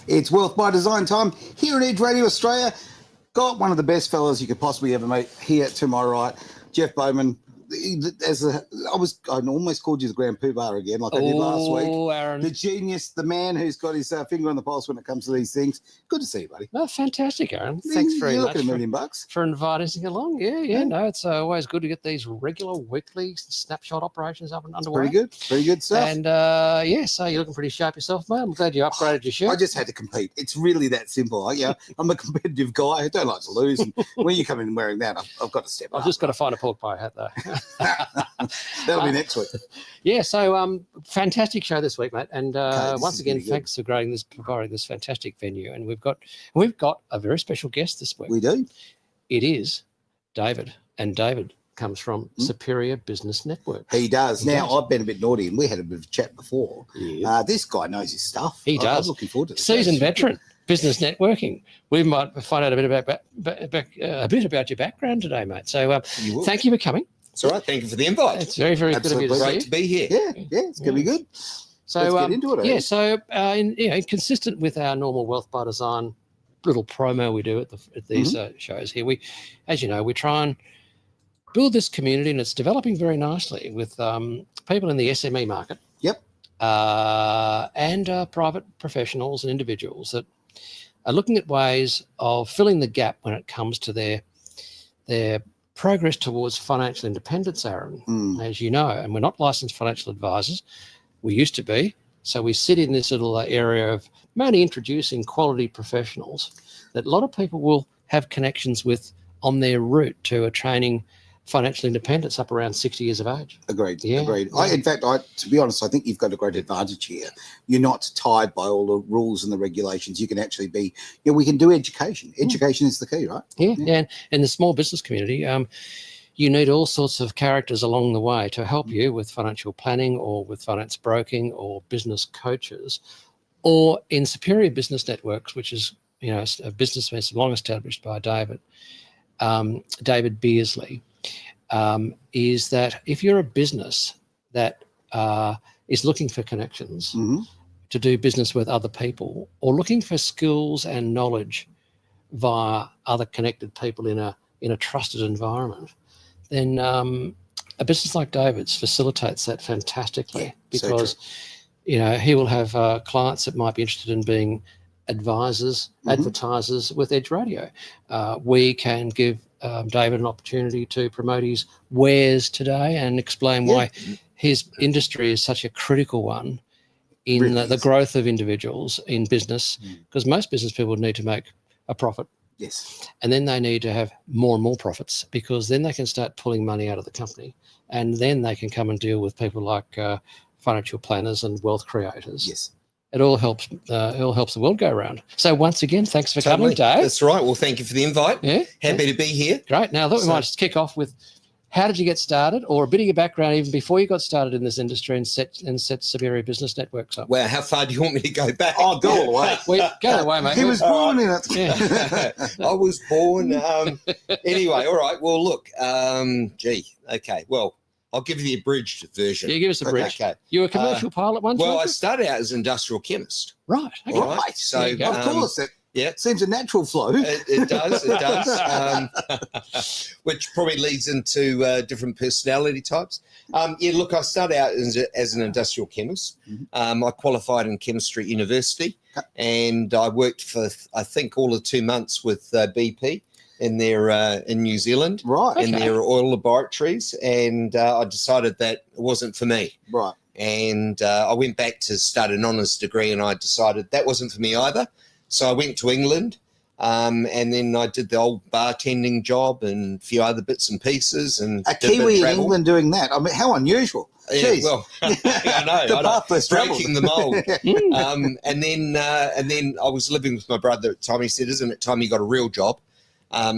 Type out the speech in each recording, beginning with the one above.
It's Wealth by Design time here at Edge Radio Australia. Got one of the best fellas you could possibly ever meet here to my right, Jeff Bowman. I almost called you the Grand Poobah again, like I did last week. Oh, Aaron. The genius, the man who's got his finger on the pulse when it comes to these things. Good to see you, buddy. Oh, fantastic, Aaron. Thanks very much for $1 million bucks. For inviting us along. Yeah. No, it's always good to get these regular weekly snapshot operations up and underway. Very good stuff. And so you're looking pretty sharp yourself, mate. I'm glad you upgraded your shirt. I just had to compete. It's really that simple. I'm a competitive guy. I don't like to lose. And when you come in wearing that, I've got to step up. I've just got to find a pork pie hat, though. That'll be next week. Yeah, so fantastic show this week, mate. And once again, really thanks for providing this fantastic venue. And we've got a very special guest this week. We do. It is David, and David comes from Superior Business Network. He does. I've been a bit naughty, and we had a bit of a chat before. Yeah. This guy knows his stuff. He does. I'm looking forward to this. Seasoned veteran. Business networking. We might find out a bit about your background today, mate. So thank you for coming. It's all right. Thank you for the invite. It's very, very good of you to see. Great to be here. Yeah, it's going to be good. So let's get into it. Yeah, so consistent with our normal Wealth by Design little promo we do at these shows here, we try and build this community, and it's developing very nicely with people in the SME market. Yep. And private professionals and individuals that are looking at ways of filling the gap when it comes to their progress towards financial independence, Aaron, as you know. And we're not licensed financial advisors. We used to be. So we sit in this little area of mainly introducing quality professionals that a lot of people will have connections with on their route to attaining financial independence up around 60 years of age. Agreed. Yeah. Agreed. To be honest, I think you've got a great advantage here. You're not tied by all the rules and the regulations. You can actually be, we can do education. Education is the key, right? Yeah. And in the small business community, you need all sorts of characters along the way to help you with financial planning or with finance broking or business coaches, or in Superior Business Networks, which is, a business that's long established by David Bearsley. Is that if you're a business that is looking for connections to do business with other people, or looking for skills and knowledge via other connected people in a trusted environment, then a business like David's facilitates that fantastically, because he will have clients that might be interested in being advisors, advertisers with Edge Radio. We can give David an opportunity to promote his wares today and explain why his industry is such a critical one in the growth of individuals in business, because most business people need to make a profit. Yes. And then they need to have more and more profits, because then they can start pulling money out of the company, and then they can come and deal with people like financial planners and wealth creators. Yes. It all helps the world go around. So once again, thanks for coming, Dave. That's right. Well, thank you for the invite. Yeah. Happy to be here. Great. Now, I thought we might just kick off with, how did you get started, or a bit of your background even before you got started in this industry and set Superior Business Networks up? Wow, how far do you want me to go back? Oh, go away. Go away, mate. He was born in it. Yeah. I was born. Anyway, all right. Well, look, okay. Well, I'll give you the abridged version. Yeah, give us a bridge. Okay. You were a commercial pilot once? Well, I started out as an industrial chemist. Right. Okay. All right. So, of course. It seems a natural flow. It does. Which probably leads into different personality types. Look, I started out as an industrial chemist. I qualified in chemistry at university, and I worked for, I think, all of 2 months with BP in New Zealand, right? In their oil laboratories, and I decided that it wasn't for me, right? And I went back to start an honours degree, and I decided that wasn't for me either. So I went to England, and then I did the old bartending job and a few other bits and pieces. And a Kiwi in England doing that? I mean, how unusual! Yeah, well, I know. Breaking the mold. And then I was living with my brother at the time. He said, "Isn't it time you got a real job?"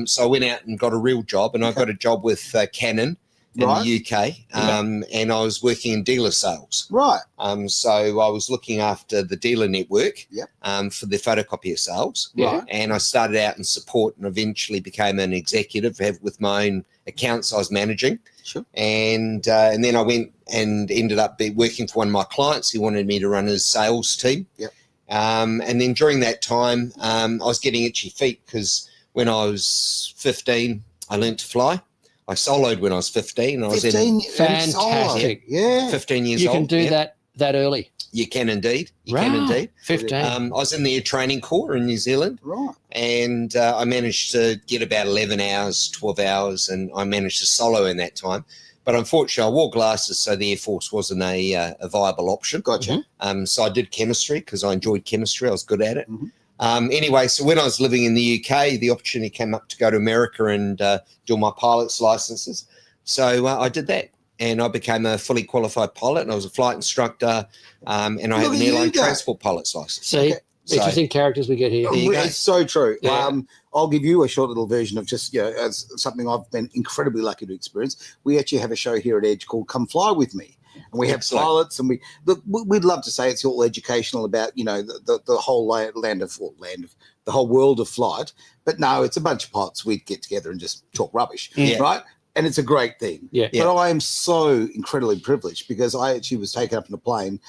So I went out and got a real job, and I got a job with Canon in the UK, and I was working in dealer sales. Right. So I was looking after the dealer network Yep. For the photocopier sales. Right. And I started out in support and eventually became an executive with my own accounts I was managing. Sure. And then I went and ended up working for one of my clients. He wanted me to run his sales team. Yep. And then during that time, I was getting itchy feet because when I was 15, I learned to fly. I soloed when I was 15. I was 15 fantastic. Yeah. 15 years You old. can do that early. You can indeed. You Right. can indeed. 15. I was in the Air Training Corps in New Zealand. Right. And I managed to get about 11 hours, 12 hours, and I managed to solo in that time. But unfortunately, I wore glasses, so the Air Force wasn't a viable option. Gotcha. So I did chemistry because I enjoyed chemistry. I was good at it. Mm-hmm. Anyway, so when I was living in the UK, the opportunity came up to go to America and do my pilot's licenses. So I did that. And I became a fully qualified pilot, and I was a flight instructor, and I have an airline transport pilot's license. See, interesting characters we get here. It's so true. Yeah. I'll give you a short little version of just, as something I've been incredibly lucky to experience. We actually have a show here at Edge called Come Fly With Me. And we have pilots, and we'd love to say it's all educational about, the whole the whole world of flight. But no, it's a bunch of pilots. We'd get together and just talk rubbish, right? And it's a great thing. Yeah. But I am so incredibly privileged because I actually was taken up in a plane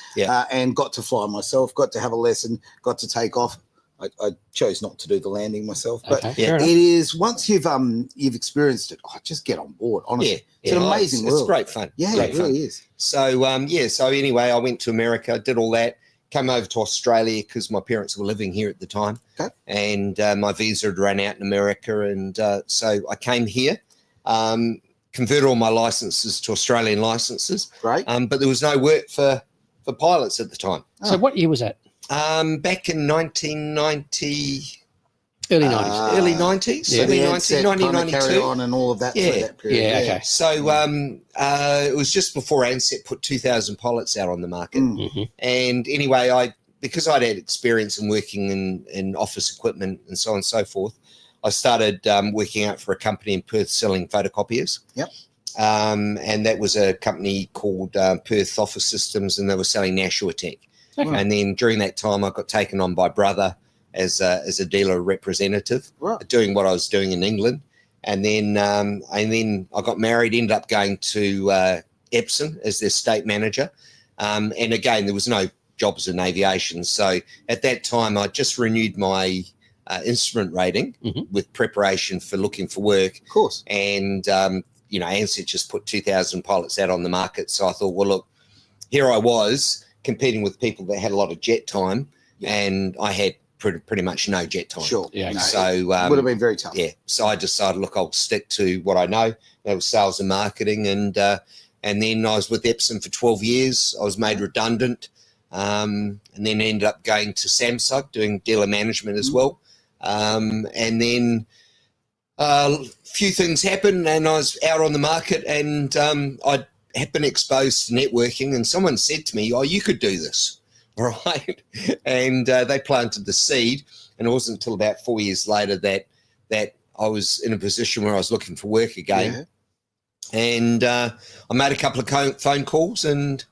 and got to fly myself, got to have a lesson, got to take off. I chose not to do the landing myself, but it is, once you've experienced it, just get on board. Honestly, it's an amazing world. It's great fun. Yeah, great it really is. So so anyway, I went to America, did all that, came over to Australia because my parents were living here at the time, and my visa had run out in America, and so I came here. Converted all my licenses to Australian licenses. Right. But there was no work for pilots at the time. So what year was that? Back in 1990. Early 90s. Early 90s. Yeah, early the 90s, 1992. Carry on and all of that. Yeah. Through that period. Yeah, okay. So it was just before ANZSET put 2,000 pilots out on the market. Mm-hmm. And anyway, because I'd had experience in working in office equipment and so on and so forth, I started working out for a company in Perth selling photocopiers. Yep. And that was a company called Perth Office Systems, and they were selling Nashua Tech. Okay. And then during that time, I got taken on by brother as a dealer representative, doing what I was doing in England. And then I got married, ended up going to Epsom as their state manager. And again, there was no jobs in aviation. So at that time, I just renewed my instrument rating with preparation for looking for work. Of course. And, ANZSET just put 2,000 pilots out on the market. So I thought, well, look, here I was competing with people that had a lot of jet time, and I had pretty much no jet time. Sure. Yeah. No, So it would have been very tough. Yeah. So I decided, look, I'll stick to what I know. That was sales and marketing. And then I was with Epsom for 12 years. I was made redundant. And then ended up going to Samsung doing dealer management as well. And then a few things happened, and I was out on the market, and I had been exposed to networking, and someone said to me, "Oh, you could do this." All right. And they planted the seed, and it wasn't until about 4 years later that I was in a position where I was looking for work again. Yeah. And I made a couple of phone calls, and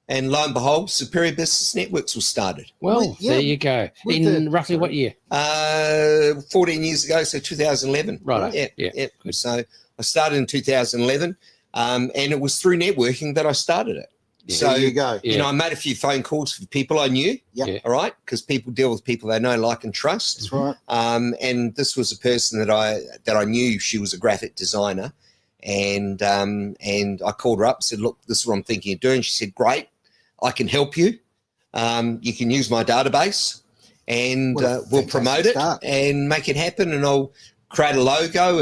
lo and behold, Superior Business Networks was started. Well, there you go. In roughly what year? 14 years ago, so 2011. Right. Yeah. So I started in 2011, and it was through networking that I started it. Yeah. So there you go. I made a few phone calls for people I knew. Yeah. All right, because people deal with people they know, like, and trust. That's right. And this was a person that I knew. She was a graphic designer, and I called her up and said, "Look, this is what I'm thinking of doing." She said, "Great, I can help you. You can use my database, and we'll promote it and make it happen, and I'll create a logo."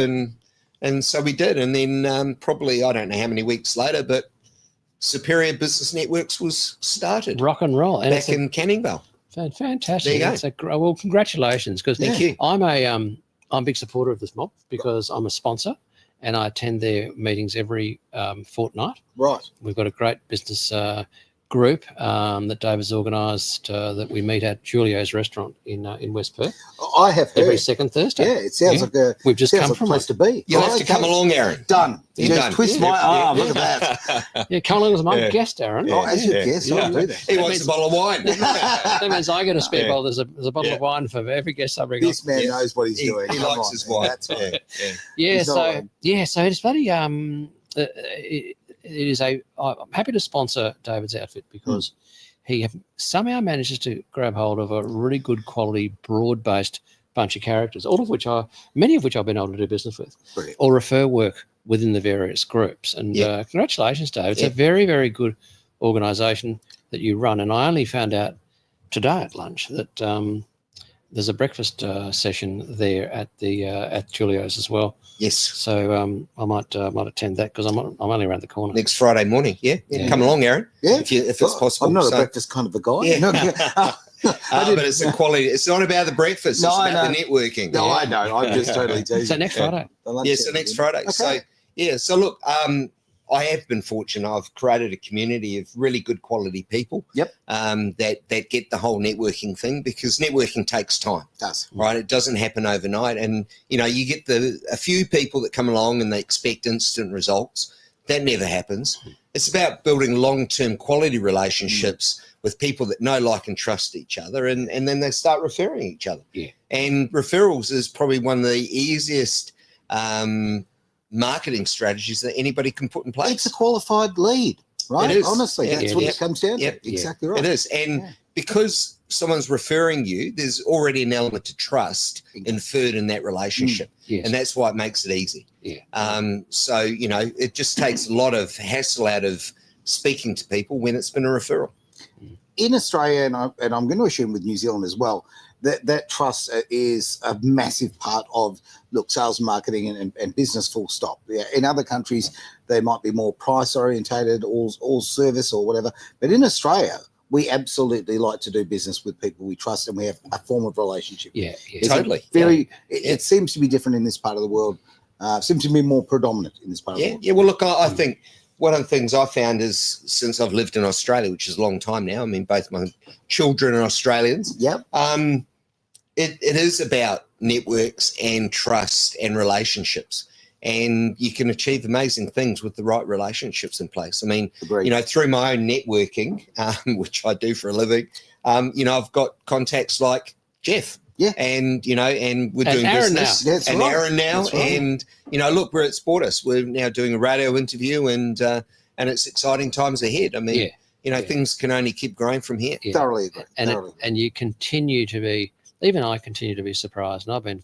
And so we did. And then probably, I don't know how many weeks later, but Superior Business Networks was started. Rock and roll. And back in Canning Vale. Fantastic. There you go. Well, congratulations. Because thank you. I'm a big supporter of this mob because I'm a sponsor, and I attend their meetings every fortnight. Right. We've got a great business group that David's organised that we meet at Julio's restaurant in West Perth. I have heard. Every second Thursday. Yeah, it sounds like we've just come from place to be. You'll have to come along, Aaron. Done. You're just done. twist my arm. Look at that. Yeah, come along as my guest, Aaron. Oh, as your guest, I'll do that. He wants a bottle of wine. That means I get a spare bottle. There's a bottle of wine for every guest I bring on. This man knows what he's doing. He likes his wine. That's right. So it's very it is I'm happy to sponsor David's outfit because he somehow manages to grab hold of a really good quality, broad-based bunch of characters, many of which I've been able to do business with. Brilliant. Or refer work within the various groups. And congratulations, Dave. It's a very, very good organisation that you run. And I only found out today at lunch that there's a breakfast session there at Julio's as well. Yes. So I might attend that because I'm only around the corner. Next Friday morning. Yeah. Come along, Aaron. Yeah. If it's possible. I'm not a breakfast kind of a guy. Yeah. But it's the quality. It's not about the breakfast. It's about the networking. No, I know. I'm just totally teasing. So next Friday. So next Friday. Okay. So look, I have been fortunate. I've created a community of really good quality people. Yep. That get the whole networking thing, because networking takes time. It does. Right. It doesn't happen overnight. And, you get a few people that come along and they expect instant results. That never happens. It's about building long-term quality relationships with people that know, like, and trust each other. And then they start referring each other. Yeah. And referrals is probably one of the easiest marketing strategies that anybody can put in place. It's a qualified lead, right? It is. Honestly, that's what it comes down to. Yep. Exactly right. It is. And because someone's referring you, there's already an element of trust inferred in that relationship. Yes. And that's why it makes it easy. Yeah. So, it just takes a lot of hassle out of speaking to people when it's been a referral. In Australia, and I'm going to assume with New Zealand as well, that trust is a massive part of, sales, marketing, and business, full stop. Yeah. In other countries, they might be more price orientated, all service or whatever. But in Australia, we absolutely like to do business with people we trust, and we have a form of relationship. Yeah. Totally. It seems to be different in this part of the world. Seems to be more predominant in this part of the world. Yeah. Well, look, I think one of the things I found is, since I've lived in Australia, which is a long time now, I mean, both my children are Australians. Yep. It is about networks and trust and relationships, and you can achieve amazing things with the right relationships in place. I mean, Agreed. Through my own networking, which I do for a living, I've got contacts like Jeff. Yeah. And, and we're doing Aaron business. now. That's and right. Aaron now. That's right. And, look, we're at Sportus. We're now doing a radio interview, and it's exciting times ahead. I mean, things can only keep growing from here. Yeah. Thoroughly agree. And you continue to be, even I continue to be surprised. And I've been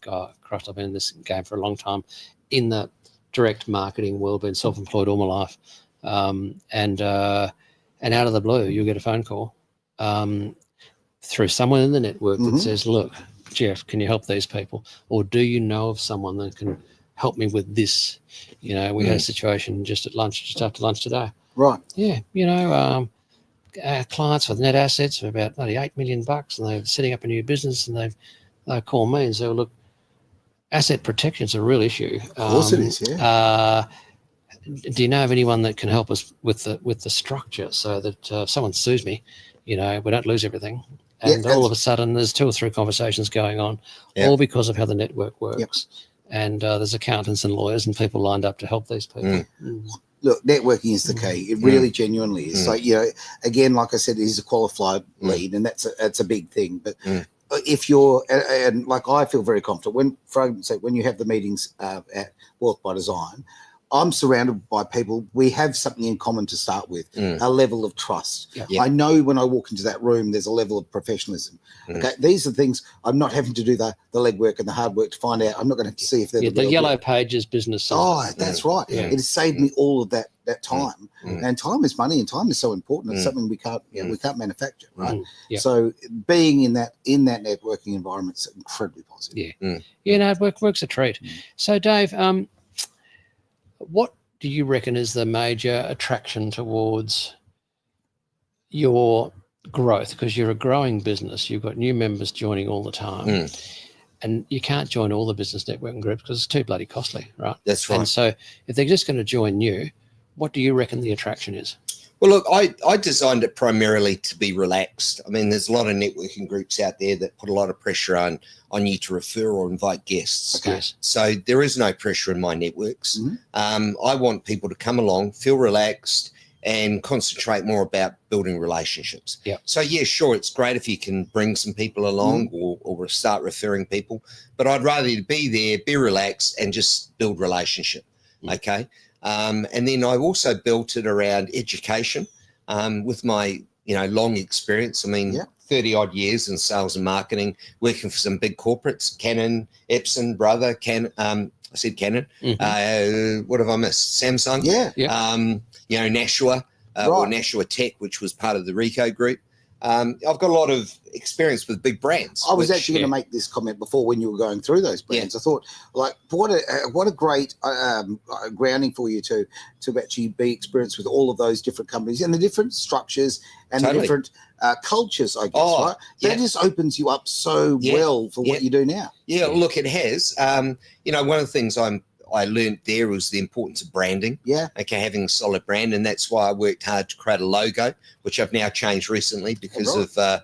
in this game for a long time in the direct marketing world, been self-employed all my life. And out of the blue, you'll get a phone call through someone in the network that says, look, Jeff, can you help these people? Or do you know of someone that can help me with this? We had a situation just after lunch today. Right. Yeah. Clients with net assets of about $8 million, and they're setting up a new business, and they call me and say, well, look, asset protection is a real issue. Of course it is, yeah. Do you know of anyone that can help us with the structure so that if someone sues me, we don't lose everything? And all of a sudden, there's 2 or 3 conversations going on, all because of how the network works. Yep. And there's accountants and lawyers and people lined up to help these people. Look, networking is the key. It really genuinely is. Like, again, like I said, it is a qualified lead, and that's a big thing. But if you're, and like, I feel very confident when you have the meetings at Wealth by Design, I'm surrounded by people. We have something in common to start with, a level of trust. Yeah. I know when I walk into that room, there's a level of professionalism. Okay, these are things I'm not having to do the legwork and the hard work to find out. I'm not going to have to see if they're the yellow pages business. Oh, that's right. Yeah. It has saved me all of that time. And time is money, and time is so important. It's something we can't manufacture, right? Yeah. So being in that networking environment is incredibly positive. Yeah. It works a treat. So, Dave, what do you reckon is the major attraction towards your growth? Because you're a growing business, you've got new members joining all the time, and you can't join all the business networking groups because it's too bloody costly, right? That's right. And so if they're just going to join you, what do you reckon the attraction is? Well, look, I designed it primarily to be relaxed. I mean, there's a lot of networking groups out there that put a lot of pressure on you to refer or invite guests. Okay. Yes. So there is no pressure in my networks. I want people to come along, feel relaxed, and concentrate more about building relationships. Yeah. So, yeah, sure, it's great if you can bring some people along or start referring people, but I'd rather you be there, be relaxed, and just build relationship, okay? And then I also built it around education with my long experience. I mean, 30 odd years in sales and marketing, working for some big corporates, Canon, Epson, Brother, I said Canon. What have I missed? Samsung. Nashua, or Nashua Tech, which was part of the Ricoh group. I've got a lot of experience with big brands. I was actually going to make this comment before when you were going through those brands. I thought, like, what a great grounding for you to actually be experienced with all of those different companies and the different structures and the different cultures, I guess, right? That just opens you up so well for what you do now. Yeah, look, it has. One of the things I learned there was the importance of branding. Having a solid brand, and that's why I worked hard to create a logo, which I've now changed recently because of a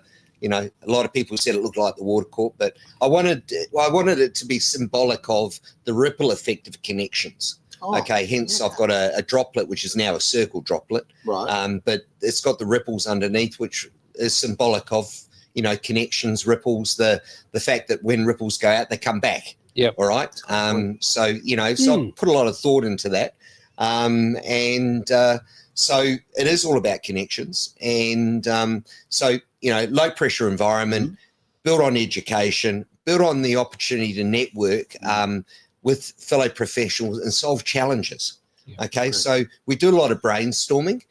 lot of people said it looked like the Water Corp, but I wanted it to be symbolic of the ripple effect of connections. Hence I've got a droplet, which is now a circle droplet, but it's got the ripples underneath, which is symbolic of connections, ripples, the fact that when ripples go out, they come back. All right. So I put a lot of thought into that. So it is all about connections. And low pressure environment, build on education, build on the opportunity to network with fellow professionals and solve challenges. So we do a lot of brainstorming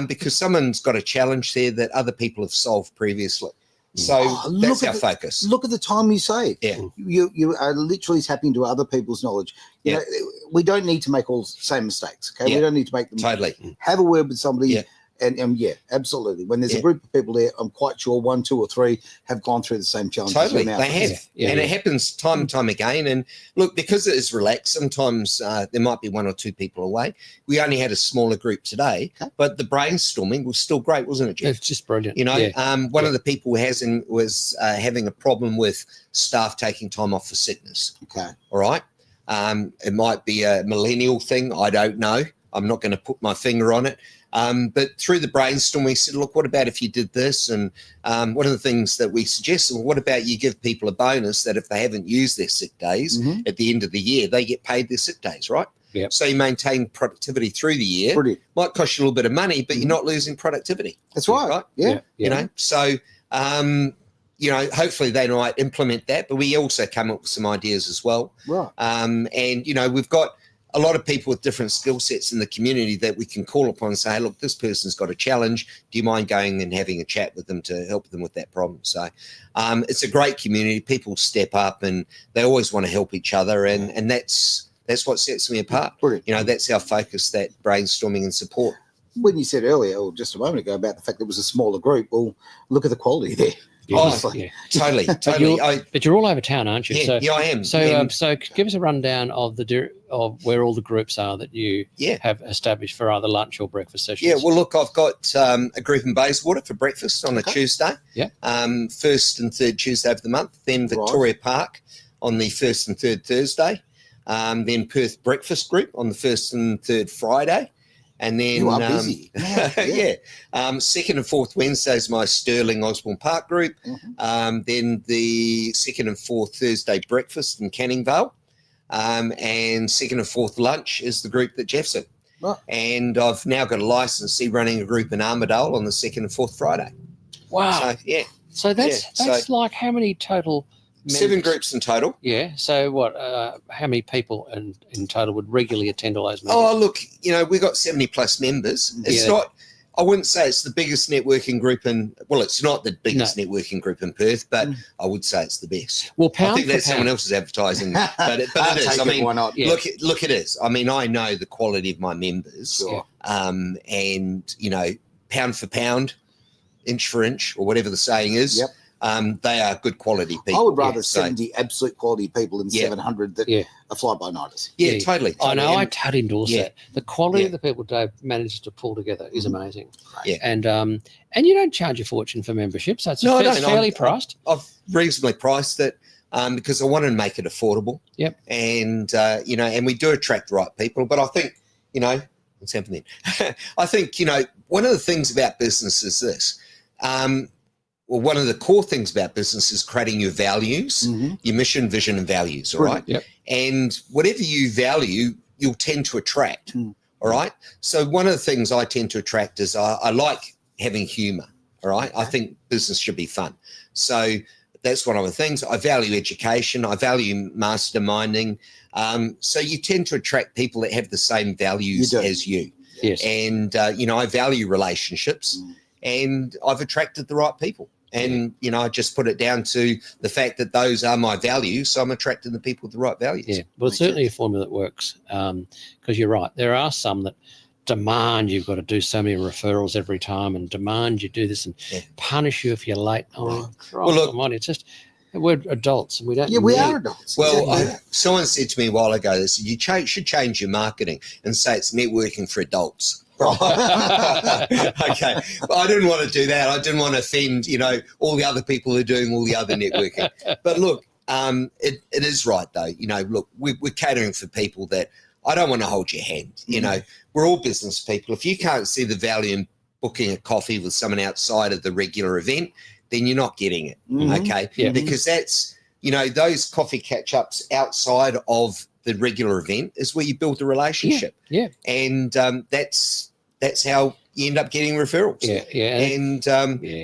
because someone's got a challenge there that other people have solved previously. So that's our focus. Look at the time you say. You are literally tapping into other people's knowledge. You know, we don't need to make all the same mistakes. We don't need to make them. Totally. Have a word with somebody. And absolutely. When there's a group of people there, I'm quite sure 1, 2, or 3 have gone through the same challenge. Totally, they have. And it happens time and time again. And look, because it is relaxed, sometimes there might be 1 or 2 people away. We only had a smaller group today, but the brainstorming was still great, wasn't it, Jeff? It's just brilliant. One of the people was having a problem with staff taking time off for sickness. All right. It might be a millennial thing. I don't know. I'm not going to put my finger on it. But through the brainstorm, we said, look, what about if you did this? And one of the things that we suggested, well, what about you give people a bonus that if they haven't used their sick days at the end of the year, they get paid their sick days, right? So you maintain productivity through the year. Might cost you a little bit of money, but you're not losing productivity. That's right. So, hopefully they might implement that, but we also come up with some ideas as well. And, we've got a lot of people with different skill sets in the community that we can call upon and say, hey, look, this person's got a challenge. Do you mind going and having a chat with them to help them with that problem? So it's a great community. People step up and they always want to help each other. And that's what sets me apart. That's our focus, that brainstorming and support. When you said earlier, or just a moment ago, about the fact that it was a smaller group, well, look at the quality there. Totally. But you're all over town, aren't you? Yeah, I am. So give us a rundown of where all the groups are that you have established for either lunch or breakfast sessions. Yeah, well, look, I've got a group in Bayswater for breakfast on a Tuesday. First and third Tuesday of the month. Then Victoria Park on the first and third Thursday. Then Perth breakfast group on the first and third Friday. And then you are busy. Second and fourth Wednesdays, my Stirling Osborne Park group. Then the second and fourth Thursday breakfast in Canning Vale. And second and fourth lunch is the group that Jeff's in. And I've now got a licensee running a group in Armidale on the second and fourth Friday. Wow. So that's like how many total? 7 groups in total. So what? How many people in total would regularly attend all those meetings? Oh, look, we've got 70 plus members. It's not. I wouldn't say it's the biggest networking group it's not the biggest networking group in Perth, but I would say it's the best. Well, I think that's someone else's advertising, but it is. I mean, why not? Look, it is. I mean, I know the quality of my members, and pound for pound, inch for inch, or whatever the saying is. They are good quality people. I would rather 70 absolute quality people than 700 that are fly-by-nighters. Totally. I know. I totally endorse that. The quality of the people Dave manages to pull together is amazing. And you don't charge a fortune for membership, so it's fairly priced. I've reasonably priced it because I want to make it affordable. And and we do attract the right people. But I think what's happening? I think one of the things about business is this. Well, one of the core things about business is creating your values, your mission, vision, and values, all right? And whatever you value, you'll tend to attract, all right? So one of the things I tend to attract is I like having humour, All right. I think business should be fun. So that's one of the things. I value education. I value masterminding. So you tend to attract people that have the same values as you. Yes. And, I value relationships, and I've attracted the right people. And, I just put it down to the fact that those are my values. So I'm attracting the people with the right values. Yeah. Well, it's certainly a formula that works, because you're right. There are some that demand you've got to do so many referrals every time, and demand you do this, and punish you if you're late. Oh, well, look, it's just, we're adults and we don't. Yeah, we are adults. Well, someone said to me a while ago, they said, you should change your marketing and say it's networking for adults. Okay. But I didn't want to do that. I didn't want to offend, all the other people who are doing all the other networking. But look, it is right though. Look, we're catering for people that I don't want to hold your hand. We're all business people. If you can't see the value in booking a coffee with someone outside of the regular event, then you're not getting it. Okay. Yeah. Because that's, those coffee catch-ups outside of the regular event is where you build a relationship. Yeah. And that's how you end up getting referrals. Yeah. And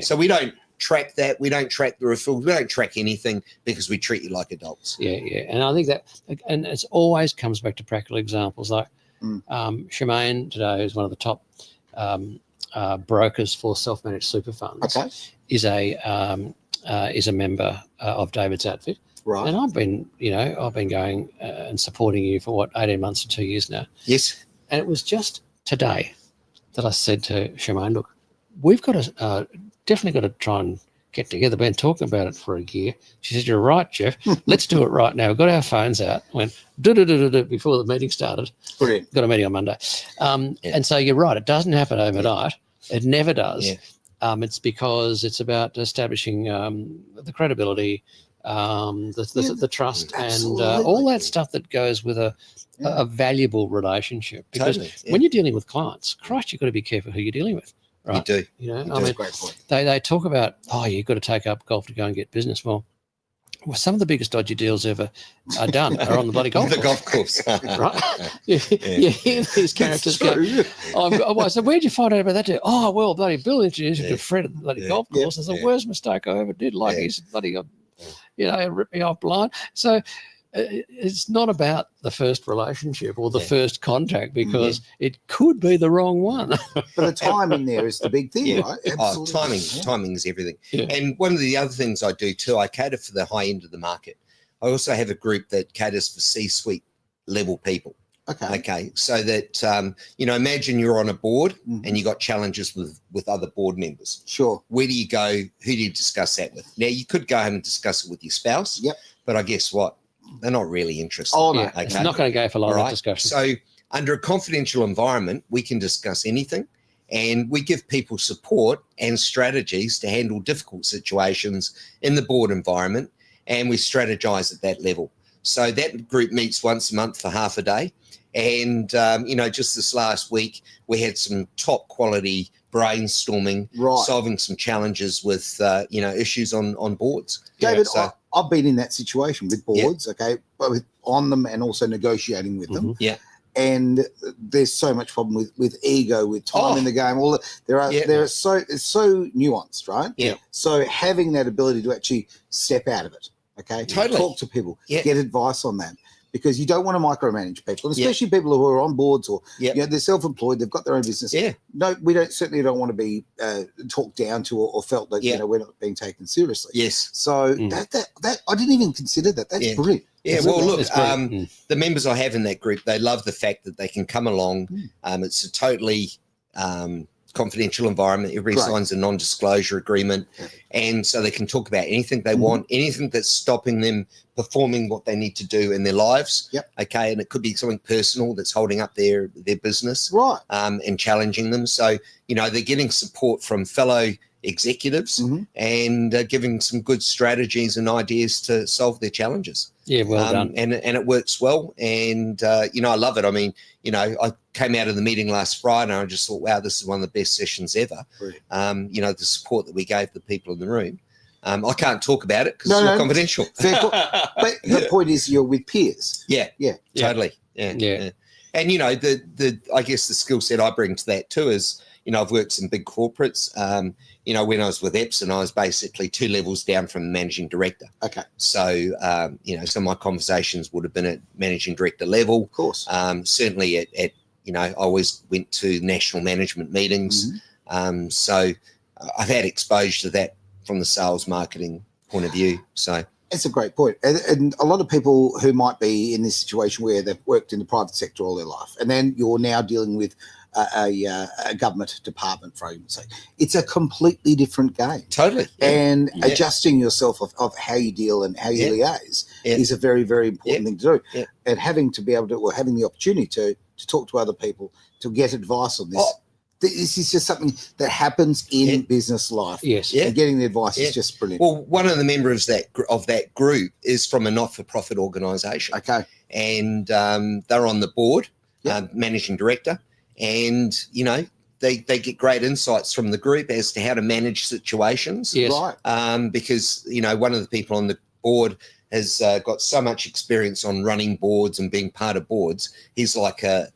so we don't track that. We don't track the referrals. We don't track anything because we treat you like adults. Yeah. And I think that, and it always comes back to practical examples. Like Shemaine today, who's one of the top brokers for self-managed super funds, is a member of David's outfit. Right. And I've been going and supporting you for 18 months to 2 years now. Yes. And it was just today that I said to Shemaine, look, we've got to definitely got to try and get together. Been talking about it for a year. She said, you're right, Jeff. Let's do it right now. We've got our phones out. Went do before the meeting started. Brilliant. Got a meeting on Monday. And so you're right. It doesn't happen overnight. It never does. Yeah. It's because it's about establishing the credibility, the trust, and all that stuff that goes with a valuable relationship. Because when you're dealing with clients, Christ, you've got to be careful who you're dealing with. Right? You do. That's a great point. They talk about, you've got to take up golf to go and get business. Well, some of the biggest dodgy deals ever are done are on the bloody golf course. Right? You hear these characters go, I said, where'd you find out about that deal? Oh, well, bloody Bill introduced me to Fred at the bloody golf course. I said, worst mistake I ever did. He's bloody, ripped me off blind. So it's not about the first relationship or the first contact, because it could be the wrong one. But the timing there is the big thing, right? Absolutely. Timing is everything. Yeah. And one of the other things I do too, I cater for the high end of the market. I also have a group that caters for C-suite level people. Okay. So that, imagine you're on a board and you got challenges with other board members. Sure. Where do you go? Who do you discuss that with? Now, you could go home and discuss it with your spouse. Yep. But I guess what? They're not really interested. Oh, no. It's not going to go for long discussion. So under a confidential environment, we can discuss anything, and we give people support and strategies to handle difficult situations in the board environment, and we strategize at that level. So that group meets once a month for half a day. And, just this last week, we had some top quality brainstorming, solving some challenges with, issues on boards. David, I've been in that situation with boards, but on them and also negotiating with them. Yeah. And there's so much problem with ego, with time in the game. It's so nuanced, right? Yeah. So having that ability to actually step out of it, totally talk to people, get advice on that. Because you don't want to micromanage people, and especially people who are on boards or they're self-employed, they've got their own business. Yeah. No, we certainly don't want to be talked down to or felt that we're not being taken seriously. Yes. So that I didn't even consider that. That's brilliant. Yeah. Well, look, the members I have in that group, they love the fact that they can come along. It's a totally confidential environment. Everybody signs a non-disclosure agreement, and so they can talk about anything they want, anything that's stopping them performing what they need to do in their lives. Okay, and it could be something personal that's holding up their business, and challenging them. So they're getting support from fellow executives and giving some good strategies and ideas to solve their challenges. Yeah, well done. And it works well. And, I love it. I mean, I came out of the meeting last Friday and I just thought, wow, this is one of the best sessions ever. The support that we gave the people in the room. I can't talk about it because it's not confidential. But the point is you're with peers. Yeah, totally. Yeah. And, I guess the skill set I bring to that too is, I've worked in big corporates. When I was with Epson, I was basically 2 levels down from the managing director. Okay. So, some of my conversations would have been at managing director level. Of course. Certainly at I always went to national management meetings. So I've had exposure to that from the sales marketing point of view. So it's a great point. And a lot of people who might be in this situation where they've worked in the private sector all their life, and then you're now dealing with a government department, for argument's sake, it's a completely different game. Totally. And adjusting yourself of how you deal and how you liaise is a very, very important thing to do. Yeah. And having to be able to, or having the opportunity to talk to other people, to get advice on this. This is just something that happens in business life. Yes. And getting the advice is just brilliant. Well, one of the members of that group is from a not-for-profit organisation. Okay. And they're on the board, managing director, and they get great insights from the group as to how to manage situations. Yes. Right. Because one of the people on the board has got so much experience on running boards and being part of boards. He's like a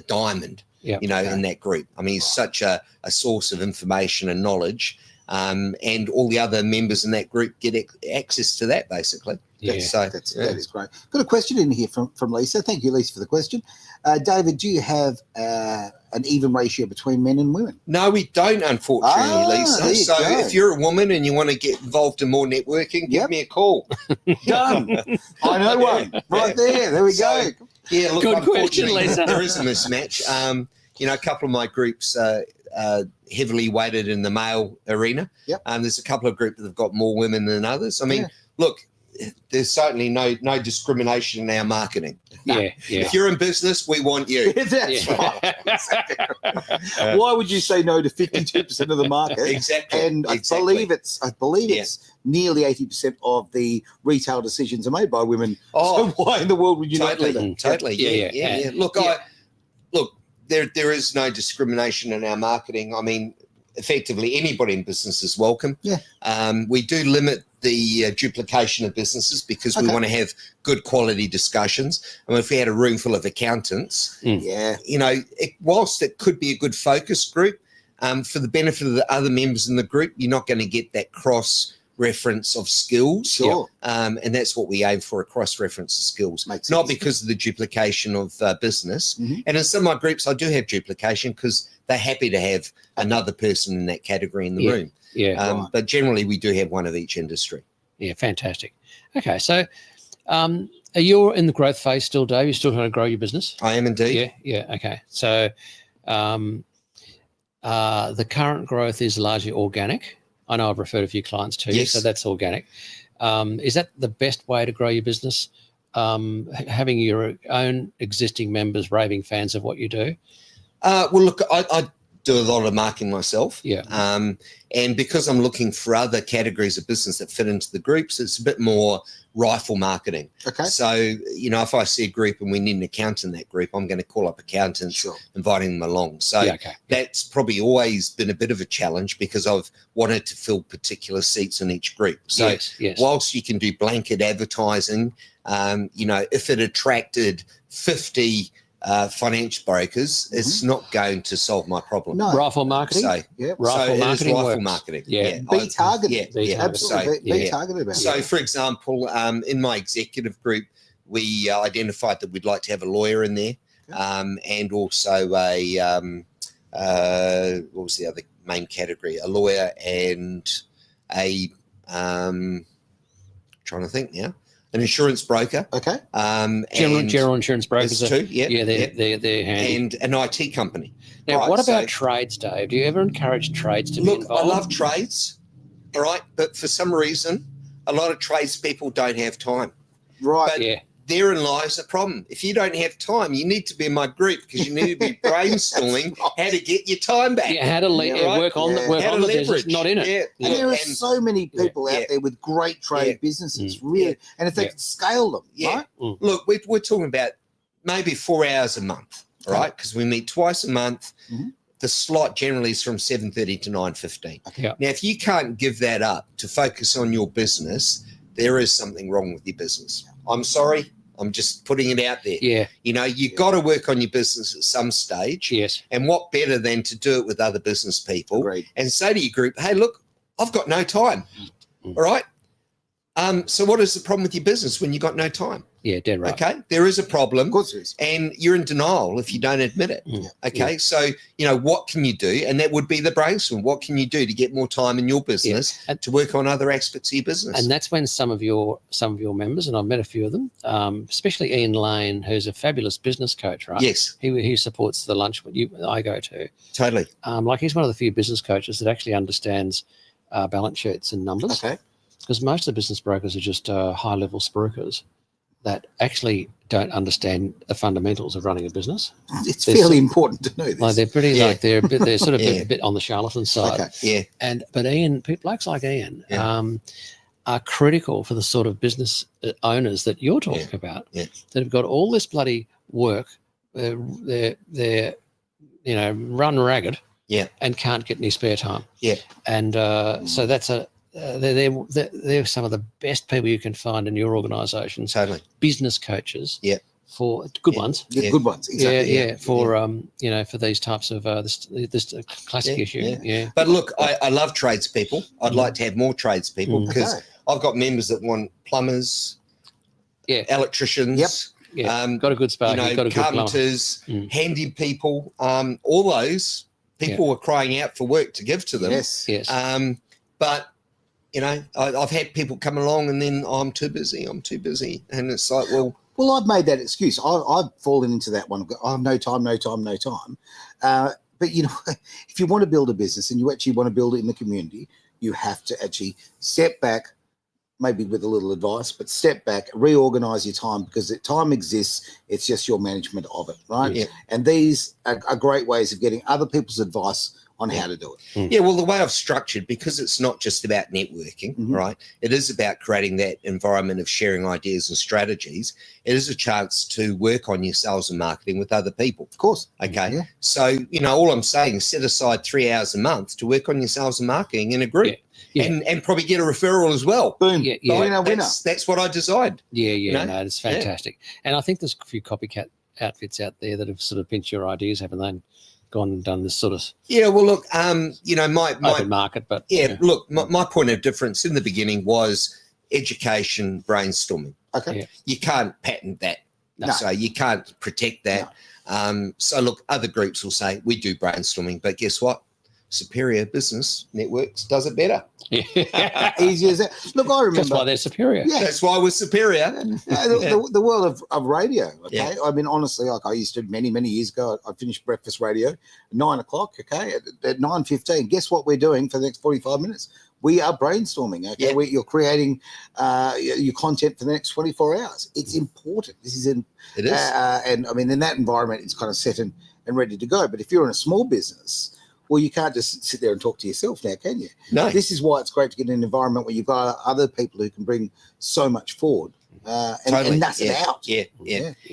diamond. In that group. I mean, he's such a source of information and knowledge, and all the other members in that group get access to that, basically. Yeah, that is great. Got a question in here from Lisa. Thank you, Lisa, for the question. David, do you have an even ratio between men and women? No, we don't, unfortunately, Lisa. So if you're a woman and you want to get involved in more networking, give me a call. Done. I know one. Right there. There we go. Yeah, look, good question, Lisa. There is a mismatch. A couple of my groups are heavily weighted in the male arena. Yep. There's a couple of groups that have got more women than others. I mean, look, there's certainly no discrimination in our marketing. Yeah. If you're in business, we want you. That's right. Why would you say no to 52% of the market? Exactly. And I believe it's nearly 80% of the retail decisions are made by women. So why in the world would you not do that? Totally. Yeah. Look, there is no discrimination in our marketing. I mean, effectively, anybody in business is welcome. Yeah. We do limit the duplication of businesses because we want to have good quality discussions. I mean, if we had a room full of accountants, whilst it could be a good focus group, for the benefit of the other members in the group, you're not going to get that cross reference of skills. Sure. And that's what we aim for, a cross reference of skills. Makes not sense. because of the duplication of business. And in some of my groups, I do have duplication because they're happy to have another person in that category in the room. Yeah. But generally, we do have one of each industry. Yeah, fantastic. Okay, so are you in the growth phase still, Dave? You're still trying to grow your business? I am indeed. Yeah. Okay, so the current growth is largely organic. I know I've referred a few clients to you, so that's organic. Is that the best way to grow your business? Having your own existing members raving fans of what you do? Well, look, I do a lot of marketing myself. Yeah. And because I'm looking for other categories of business that fit into the groups, it's a bit more rifle marketing. Okay. So, if I see a group and we need an accountant in that group, I'm going to call up accountants, inviting them along. So that's probably always been a bit of a challenge because I've wanted to fill particular seats in each group. So whilst you can do blanket advertising, if it attracted 50 financial brokers, it's not going to solve my problem. No. Rifle marketing? Rifle marketing. Yeah. Be targeted. Absolutely. Be targeted about it. So, for example, in my executive group, we identified that we'd like to have a lawyer in there, and also what was the other main category? A lawyer and a trying to think now. An insurance broker. Okay. General insurance brokers. Too. They're handy. And an IT company. Now, what about trades, Dave? Do you ever encourage trades to be involved? Look, I love trades, all right, but for some reason, a lot of tradespeople don't have time. Right. But therein lies the problem. If you don't have time, you need to be in my group because you need to be brainstorming how to get your time back. How to work on the business, not in it. Yeah. And there are so many people out there with great trade businesses, really. And if they can scale them, right? Look, we're talking about maybe 4 hours a month, right? Because we meet twice a month. The slot generally is from 7:30 to 9:15. Now, if you can't give that up to focus on your business, there is something wrong with your business. I'm sorry. I'm just putting it out there. Yeah. You know, you've got to work on your business at some stage. Yes. And what better than to do it with other business people. Agreed. And say to your group, hey, look, I've got no time. All right. So what is the problem with your business when you've got no time? Yeah, dead right. Okay. There is a problem. Of course there is. And you're in denial if you don't admit it. Okay. So, you know, what can you do? And that would be the brainstorm. What can you do to get more time in your business and to work on other aspects of your business? And that's when some of your members, and I've met a few of them, especially Ian Lane, who's a fabulous business coach, right? Yes. He supports the lunch I go to. Totally. Like he's one of the few business coaches that actually understands balance sheets and numbers. Okay. Because most of the business brokers are just high-level spruikers that actually don't understand the fundamentals of running a business. It's fairly important to know this. Like they're pretty they're sort of a bit on the charlatan side. Okay. Yeah. But blokes like Ian are critical for the sort of business owners that you're talking about that have got all this bloody work. They're run ragged. Yeah. And can't get any spare time. Yeah. And so that's they're some of the best people you can find in your organisation. Totally. Business coaches. Yeah. For good ones. Yeah, good ones. Exactly. Yeah. For these types of this classic issue. Yeah. But look, I love tradespeople. I'd like to have more tradespeople because I've got members that want plumbers, electricians. Yeah. Got a good spark. You know, got a carpenters, handy people. All those people are crying out for work to give to them. Yes. But you know, I've had people come along and then I'm too busy, and it's like, well, I've made that excuse. I've fallen into that one. I have no time. But you know, if you want to build a business and you actually want to build it in the community, you have to actually step back, maybe with a little advice, but step back, reorganize your time because time exists. It's just your management of it, right? Yeah. And these are great ways of getting other people's advice on how to do it. Yeah, well, the way I've structured, because it's not just about networking, right? It is about creating that environment of sharing ideas and strategies. It is a chance to work on your sales and marketing with other people. Of course. Okay. Yeah. So, you know, all I'm saying is set aside 3 hours a month to work on your sales and marketing in a group. Yeah. And probably get a referral as well. Boom. Yeah. Winner. That's what I designed. Yeah. You know? No, it's fantastic. And I think there's a few copycat outfits out there that have sort of pinched your ideas, haven't they? Gone and done this sort of well, look, you know, my open market, but look, my point of difference in the beginning was education brainstorming. Okay. You can't patent that. No. So you can't protect that. No. So look, other groups will say we do brainstorming, but guess what? Superior Business Networks does it better. Easy as that. Look, I remember. That's why they're superior. Yeah. That's why we're superior. The world of radio, okay? Yeah. I mean, honestly, like I used to many years ago, I finished breakfast radio at 9 o'clock, okay? At 9:15, guess what we're doing for the next 45 minutes? We are brainstorming, okay? Yeah. You're creating your content for the next 24 hours. It's important. It is. And I mean, in that environment, it's kind of set and ready to go. But if you're in a small business, well, you can't just sit there and talk to yourself now, can you? No. This is why it's great to get in an environment where you've got other people who can bring so much forward and nuts it out. Yeah.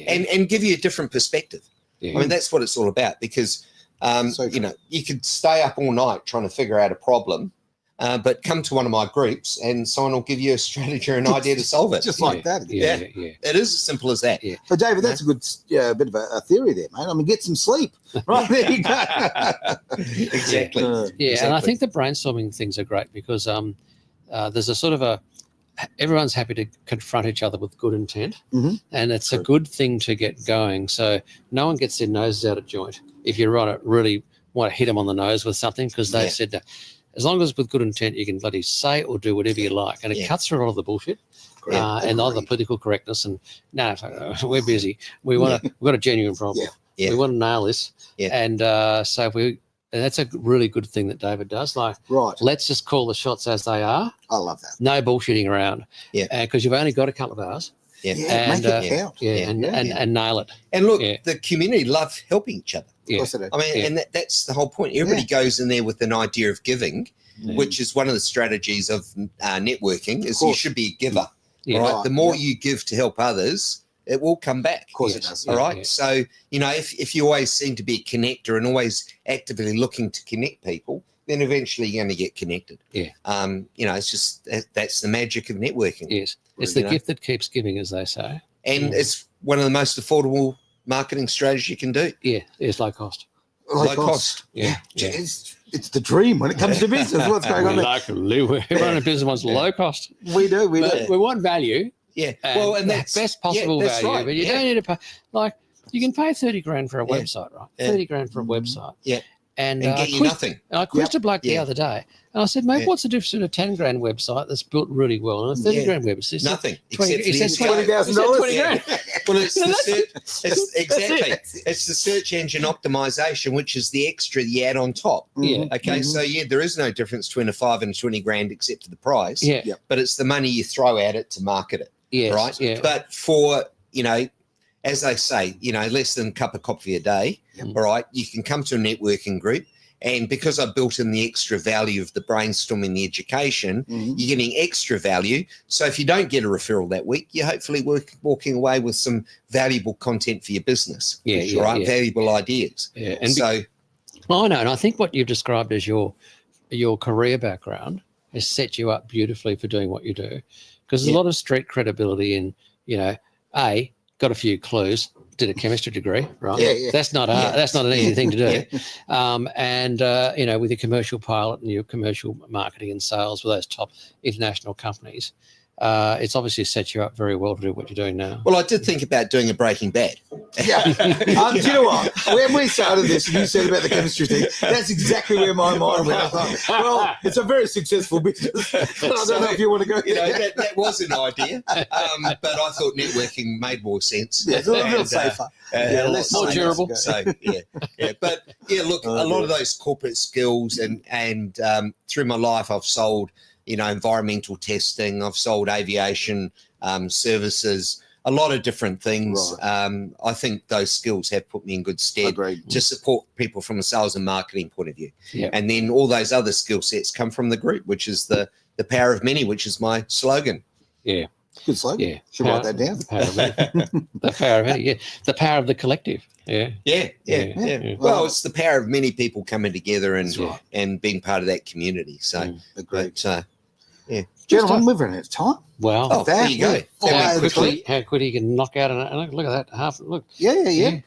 And give you a different perspective. Yeah. I mean, that's what it's all about because, you know, you could stay up all night trying to figure out a problem, but come to one of my groups and someone will give you a strategy or an idea to solve it. Just like that. Yeah. It is as simple as that. Yeah. But David, that's a good bit of a theory there, mate. I mean, get some sleep. Right, there you go. Exactly. And I think the brainstorming things are great because there's a sort of everyone's happy to confront each other with good intent, and it's a good thing to get going. So no one gets their noses out of joint if you really want to hit them on the nose with something because they've said that. As long as with good intent, you can bloody say or do whatever you like. And it cuts through all of the bullshit and all the political correctness. And no, we're busy. We've got a genuine problem. Yeah. We want to nail this. Yeah. And and that's a really good thing that David does. Like, let's just call the shots as they are. I love that. No bullshitting around. Yeah. Because you've only got a couple of hours. Yeah. Make it count. And nail it. And look, the community love helping each other. Of course it is. I mean, and that's the whole point. Everybody goes in there with an idea of giving, which is one of the strategies of networking, is you should be a giver. Yeah. Right? The more you give to help others, it will come back. Of course it does. All right. So, you know, if you always seem to be a connector and always actively looking to connect people, then eventually you're going to get connected. Yeah. You know, it's just that's the magic of networking. Yes. It's the gift that keeps giving, as they say. and it's one of the most affordable marketing strategies you can do. Yeah, it's low cost. Low cost. Yeah. It's the dream when it comes to business. What's going on there? Everyone in business wants low cost. We do. We want value. Yeah. And that's best possible that's value, right. but you don't need to pay. Like, you can pay 30 grand for a website, right? Yeah. 30 grand for a website. Yeah. And get you nothing. And I quizzed a bloke the other day, and I said, mate, what's the difference between a 10 grand website that's built really well and a 30 grand website? He said, Nothing. 20, Except he said $20,000. 20 grand. Well, it's it's the search engine optimization, which is the extra you add on top. Yeah. Okay, so there is no difference between a 5 and 20 grand except for the price. Yeah. Yep. But it's the money you throw at it to market it. Yes, Right. yeah. But for, as they say, less than a cup of coffee a day. Yep. All right. You can come to a networking group. And because I built in the extra value of the brainstorming, the education, you're getting extra value. So if you don't get a referral that week, you're hopefully walking away with some valuable content for your business. Yeah, right? yeah. Valuable ideas. Yeah. And So I know, and I think what you've described as your career background has set you up beautifully for doing what you do, because there's a lot of street credibility in, got a few clues, did a chemistry degree, right? Yeah. That's not an easy thing to do. With your commercial pilot and your commercial marketing and sales with those top international companies, it's obviously set you up very well to do what you're doing now. Well, I did think about doing a Breaking Bad. Yeah. Do you know what? When we started this and you said about the chemistry thing, that's exactly where my mind went. I thought, well, it's a very successful business. I don't know if you want to go there. That was an idea, but I thought networking made more sense. Yeah, it's a little safer. Less more durable. So, But, look, a lot of those corporate skills and through my life, I've sold environmental testing. I've sold aviation services, a lot of different things. Right. I think those skills have put me in good stead to support people from a sales and marketing point of view. Yeah. And then all those other skill sets come from the group, which is the power of many, which is my slogan. Yeah. Good slogan. Yeah. Should write that down. The power of many. Yeah. The power of the collective. Yeah. Yeah. Well, it's the power of many people coming together right. and being part of that community. So, Agreed. Yeah. Gentlemen, we've run out of time. Wow. Oh, there you go. How quickly you can knock out and look at that. Look. Yeah.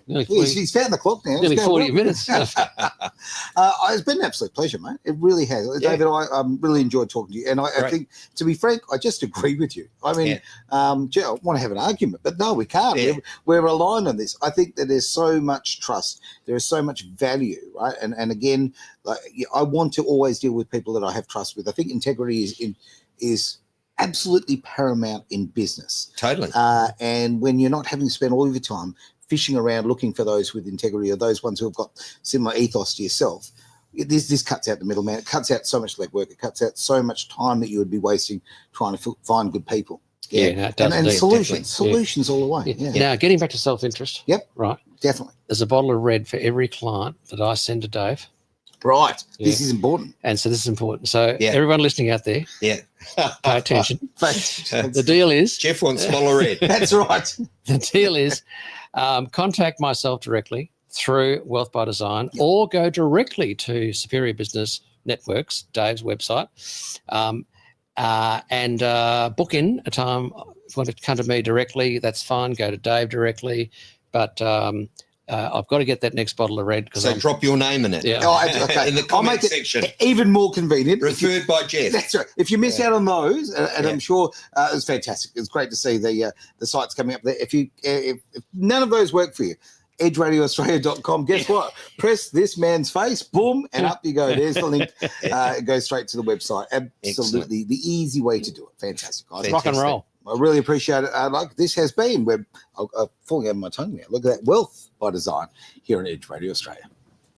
Nearly 40, He's found the clock now. nearly 40 minutes. It's been an absolute pleasure, mate. It really has. Yeah. David, I really enjoyed talking to you. And I think, to be frank, I just agree with you. I mean, I want to have an argument, but no, we can't. Yeah. We're aligned on this. I think that there's so much trust. There is so much value, right? And again, I want to always deal with people that I have trust with. I think integrity is absolutely paramount in business. Totally. And when you're not having to spend all of your time fishing around looking for those with integrity or those ones who have got similar ethos to yourself, this cuts out the middleman. It cuts out so much legwork. It cuts out so much time that you would be wasting trying to find good people. No, it does. And Definitely. solutions all the way. Yeah. Now, getting back to self-interest. Yep. Right. Definitely. There's a bottle of red for every client that I send to Dave. Right. Yeah. This is important. And so this is important. So everyone listening out there, Yeah. pay attention. The The deal is, Jeff wants a bottle of red. That's right. the deal is contact myself directly through Wealth by Design or go directly to Superior Business Networks, Dave's website, and book in a time. If you want to come to me directly, that's fine. Go to Dave directly. But I've got to get that next bottle of red. So drop your name in it. Yeah. Okay. In the I'll comment make section. it even more convenient. Referred by Jeff. That's right. If you miss out on those, and I'm sure it's fantastic. It's great to see the sites coming up there. If none of those work for you, edgeradioaustralia.com. Guess what? Press this man's face, boom, and up you go. There's the link. It goes straight to the website. Absolutely, the easy way to do it. Fantastic, guys. Rock and roll. I really appreciate it. This has been, I'm falling over my tongue now. Look at that, Wealth by Design here on Edge Radio Australia.